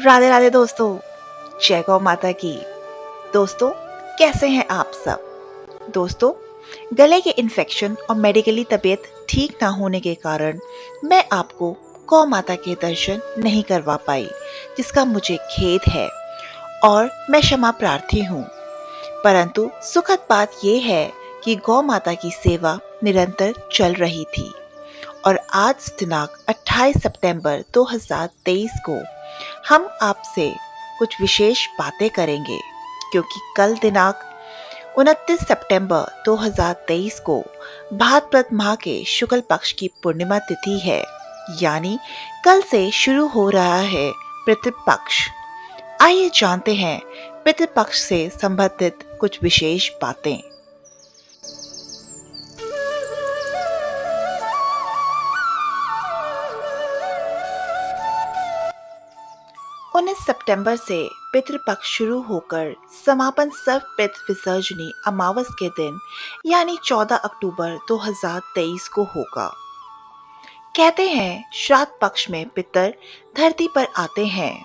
राधे राधे दोस्तों। जय गौ माता की। दोस्तों, कैसे हैं आप सब? दोस्तों, गले के इन्फेक्शन और मेडिकली तबीयत ठीक ना होने के कारण मैं आपको गौ माता के दर्शन नहीं करवा पाई, जिसका मुझे खेद है और मैं क्षमा प्रार्थी हूँ। परंतु सुखद बात यह है कि गौ माता की सेवा निरंतर चल रही थी और आज दिनांक 28 सितंबर 2023 को हम आपसे कुछ विशेष बातें करेंगे, क्योंकि कल दिनांक 29 सितंबर 2023 को भाद्रपद माह के शुक्ल पक्ष की पूर्णिमा तिथि है। यानी कल से शुरू हो रहा है पितृपक्ष। आइए जानते हैं पितृपक्ष से संबंधित कुछ विशेष बातें। 19 सितंबर से पितृपक्ष शुरू होकर समापन सर्व पितृ विसर्जनी अमावस के दिन यानी 14 अक्टूबर 2023 को होगा। कहते हैं श्राद्ध पक्ष में पितर धरती पर आते हैं।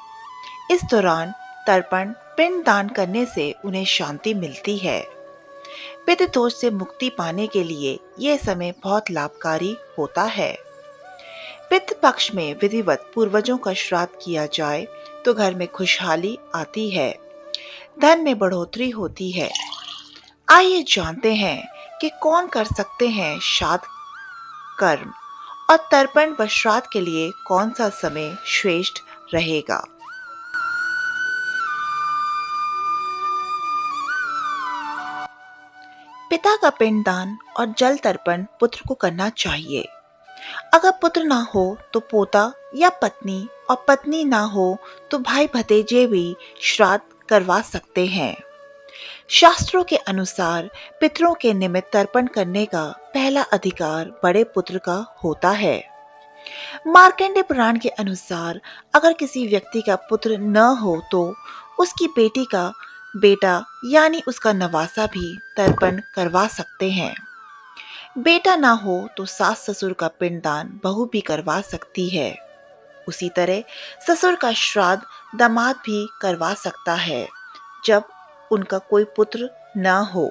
इस दौरान तर्पण पिंड दान करने से उन्हें शांति मिलती है। पितृदोष से मुक्ति पाने के लिए यह समय बहुत लाभकारी होता है। पितृ पक्ष में विधिवत पूर्वजों का श्राद्ध किया जाए तो घर में खुशहाली आती है, धन में बढ़ोतरी होती है। आइए जानते हैं कि कौन कर सकते हैं श्राद्ध कर्म और तर्पण व श्राद्ध के लिए कौन सा समय श्रेष्ठ रहेगा। पिता का पिंडदान और जल तर्पण पुत्र को करना चाहिए। अगर पुत्र ना हो तो पोता या पत्नी, और पत्नी ना हो तो भाई भतीजे भी श्राद्ध करवा सकते हैं। शास्त्रों के अनुसार पितरों के निमित्त तर्पण करने का पहला अधिकार बड़े पुत्र का होता है। मार्कंडेय पुराण के अनुसार अगर किसी व्यक्ति का पुत्र न हो तो उसकी बेटी का बेटा यानी उसका नवासा भी तर्पण करवा सकते हैं। बेटा ना हो तो सास ससुर का पिंडदान बहू भी करवा सकती है। उसी तरह ससुर का श्राद्ध दामाद भी करवा सकता है जब उनका कोई पुत्र ना हो।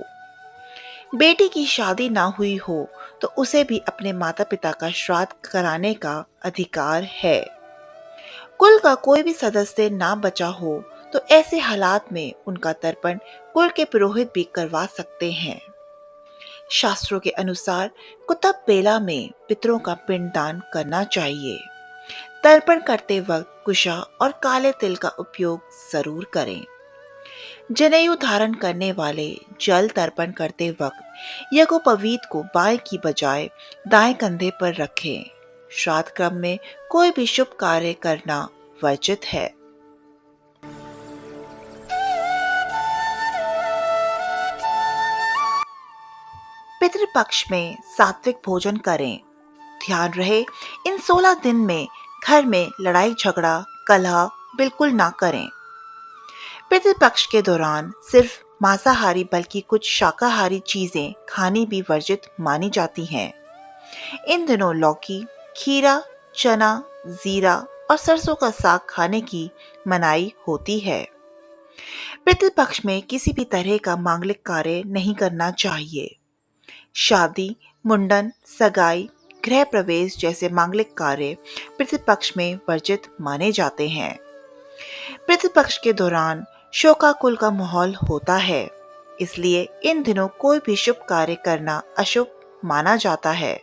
बेटी की शादी ना हुई हो तो उसे भी अपने माता पिता का श्राद्ध कराने का अधिकार है। कुल का कोई भी सदस्य ना बचा हो तो ऐसे हालात में उनका तर्पण कुल के पुरोहित भी करवा सकते हैं। शास्त्रों के अनुसार कुतब बेला में पितरों का पिंडदान करना चाहिए। तर्पण करते वक्त कुशा और काले तिल का उपयोग जरूर करें। जनेऊ धारण करने वाले जल तर्पण करते वक्त यज्ञोपवीत को बाएं की बजाय दाएं कंधे पर रखें। श्राद्ध क्रम में कोई भी शुभ कार्य करना वर्जित है। पितृपक्ष में सात्विक भोजन करें। ध्यान रहे इन 16 दिन में घर में लड़ाई झगड़ा कलह बिल्कुल ना करें। पितृपक्ष के दौरान सिर्फ मांसाहारी बल्कि कुछ शाकाहारी चीजें खानी भी वर्जित मानी जाती हैं। इन दिनों लौकी, खीरा, चना, जीरा और सरसों का साग खाने की मनाही होती है। पितृपक्ष में किसी भी तरह का मांगलिक कार्य नहीं करना चाहिए। शादी, मुंडन, सगाई, गृह प्रवेश जैसे मांगलिक कार्य पितृपक्ष में वर्जित माने जाते हैं। पितृपक्ष के दौरान शोकाकुल का माहौल होता है, इसलिए इन दिनों कोई भी शुभ कार्य करना अशुभ माना जाता है।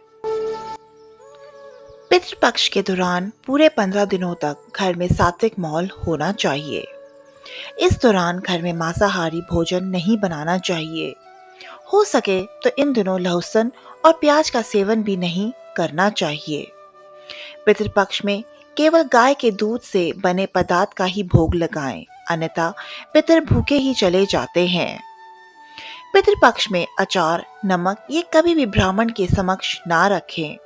पितृपक्ष के दौरान पूरे 15 दिनों तक घर में सात्विक माहौल होना चाहिए। इस दौरान घर में मांसाहारी भोजन नहीं बनाना चाहिए। हो सके तो इन दिनों लहसुन और प्याज का सेवन भी नहीं करना चाहिए। पितृपक्ष में केवल गाय के दूध से बने पदार्थ का ही भोग लगाएं, अन्यथा पितर भूखे ही चले जाते हैं। पितृपक्ष में अचार, नमक ये कभी भी ब्राह्मण के समक्ष ना रखें।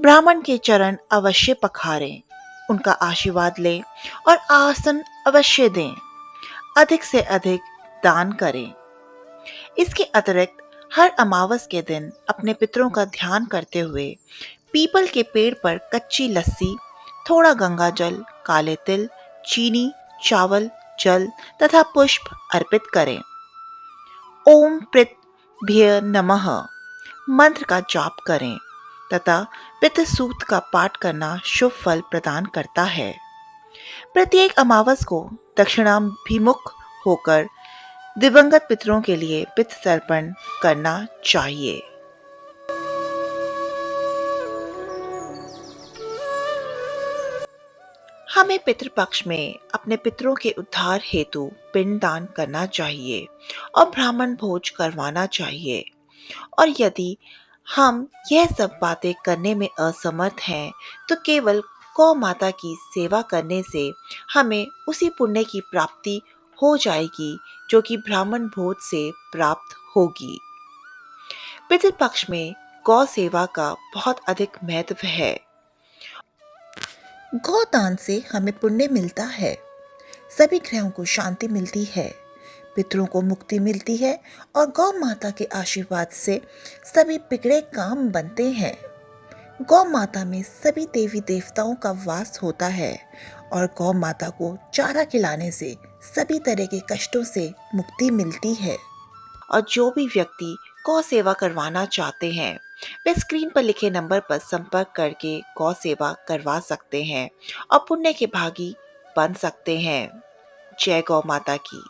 ब्राह्मण के चरण अवश्य पखारें, उनका आशीर्वाद लें और आसन अवश्य दें। अधिक से अधिक दान करें। इसके अतिरिक्त हर अमावस के दिन अपने पितरों का ध्यान करते हुए पीपल के पेड़ पर कच्ची लस्सी, थोड़ा गंगा जल, काले तिल, चीनी, चावल, जल तथा पुष्प अर्पित करें। ओम पितृभ्य नमः मंत्र का जाप करें तथा पितृ सूक्त का पाठ करना शुभ फल प्रदान करता है। प्रत्येक अमावस को दक्षिणाभिमुख होकर दिवंगत पितरों के लिए पितृ तर्पण करना चाहिए। हमें पितृपक्ष में अपने पितरों के उद्धार हेतु पिंडदान करना चाहिए और ब्राह्मण भोज करवाना चाहिए। और यदि हम यह सब बातें करने में असमर्थ हैं तो केवल गौ माता की सेवा करने से हमें उसी पुण्य की प्राप्ति हो जाएगी जो कि ब्राह्मण भोज से प्राप्त होगी। पितृपक्ष में गौ सेवा का बहुत अधिक महत्व है। गौदान से हमें पुण्य मिलता है, सभी ग्रहों को शांति मिलती है, पितरों को मुक्ति मिलती है और गौ माता के आशीर्वाद से सभी बिगड़े काम बनते हैं। गौ माता में सभी देवी देवताओं का वास होता है और गौ माता को चारा खिलाने से सभी तरह के कष्टों से मुक्ति मिलती है। और जो भी व्यक्ति गौ सेवा करवाना चाहते हैं वे स्क्रीन पर लिखे नंबर पर संपर्क करके गौ सेवा करवा सकते हैं और पुण्य के भागी बन सकते हैं। जय गौ माता की।